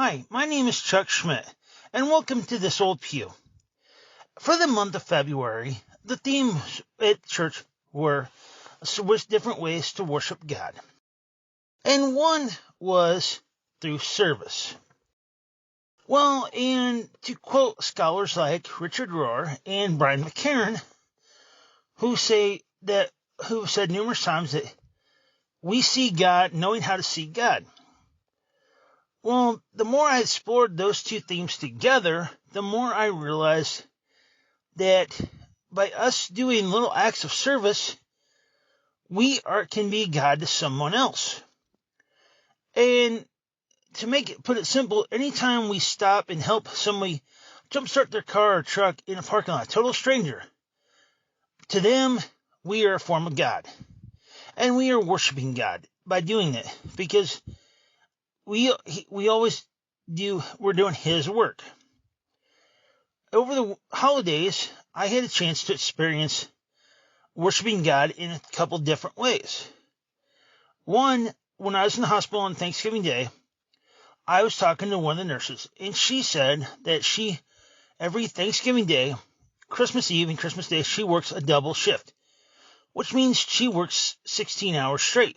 Hi, my name is Chuck Schmidt, and welcome to this Old Pew. For the month of February, the themes at church was different ways to worship God. And one was through service. Well, and to quote scholars like Richard Rohr and Brian McCarran, who said numerous times that we see God knowing how to see God. Well, the more I explored those two themes together, the more I realized that by us doing little acts of service, we can be God to someone else. And to put it simple, anytime we stop and help somebody jumpstart their car or truck in a parking lot, a total stranger, to them, we are a form of God. And we are worshiping God by doing it, because we always we're doing His work. Over the holidays, I had a chance to experience worshiping God in a couple different ways. One, when I was in the hospital on Thanksgiving Day, I was talking to one of the nurses, and she said that every Thanksgiving Day, Christmas Eve and Christmas Day, she works a double shift, which means she works 16 hours straight.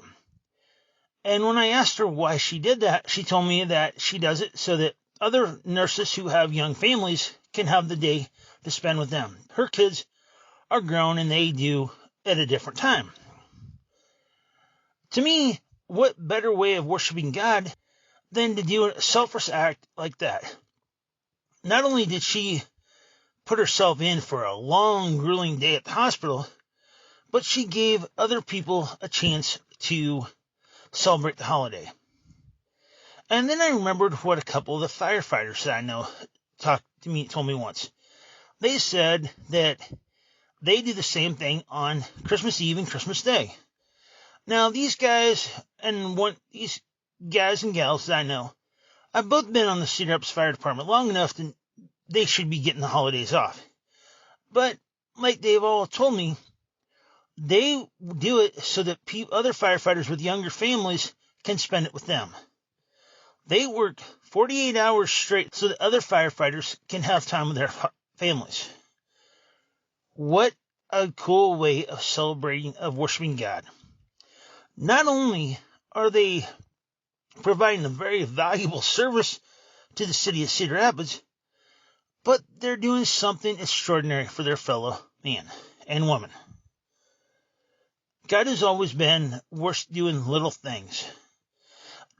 And when I asked her why she did that, she told me that she does it so that other nurses who have young families can have the day to spend with them. Her kids are grown and they do at a different time. To me, what better way of worshiping God than to do a selfless act like that? Not only did she put herself in for a long, grueling day at the hospital, but she gave other people a chance to celebrate the holiday. And then I remembered what a couple of the firefighters that I know told me once. They said that they do the same thing on Christmas Eve and Christmas Day. Now, these guys and gals that I know, I've both been on the Cedar Rapids Fire Department long enough that they should be getting the holidays off. But like they've all told me, they do it so that other firefighters with younger families can spend it with them. They work 48 hours straight so that other firefighters can have time with their families. What a cool way of worshiping God. Not only are they providing a very valuable service to the city of Cedar Rapids, but they're doing something extraordinary for their fellow man and woman. God has always been worth doing little things.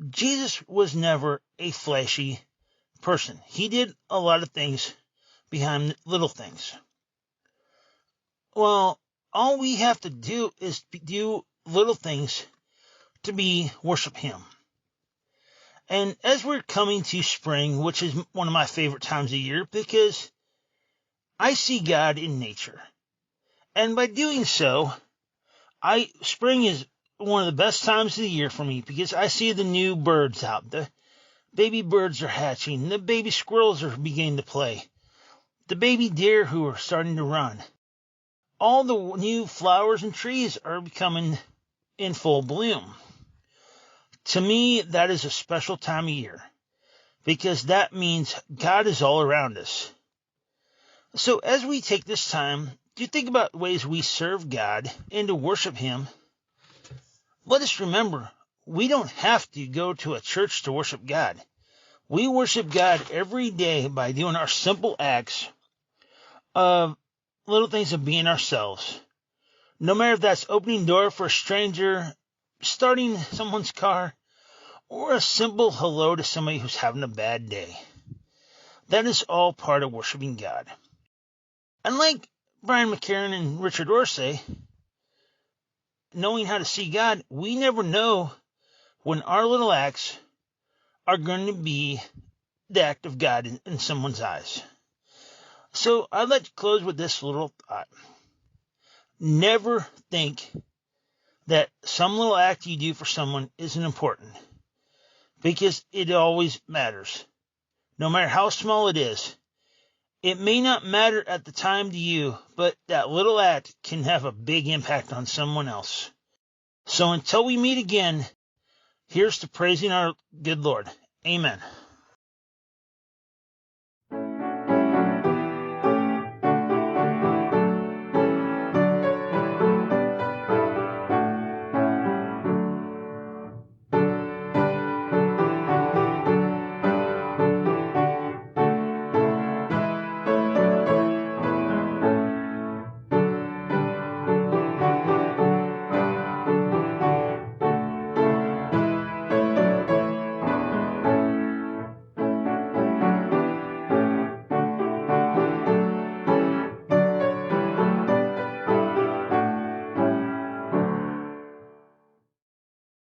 Jesus was never a flashy person. He did a lot of things behind little things. Well, all we have to do is do little things to worship Him. And as we're coming to spring, which is one of my favorite times of year, because I see God in nature. And by doing so, spring is one of the best times of the year for me, because I see the new birds out. The baby birds are hatching. The baby squirrels are beginning to play. The baby deer who are starting to run. All the new flowers and trees are becoming in full bloom. To me, that is a special time of year, because that means God is all around us. So as we take this time to think about ways we serve God and to worship Him, let us remember, we don't have to go to a church to worship God. We worship God every day by doing our simple acts of little things of being ourselves. No matter if that's opening door for a stranger, starting someone's car, or a simple hello to somebody who's having a bad day. That is all part of worshiping God. And like Brian McCarran and Richard Rohr say, knowing how to see God, we never know when our little acts are going to be the act of God in someone's eyes. So I'd like to close with this little thought. Never think that some little act you do for someone isn't important, because it always matters. No matter how small it is, it may not matter at the time to you, but that little act can have a big impact on someone else. So until we meet again, here's to praising our good Lord. Amen.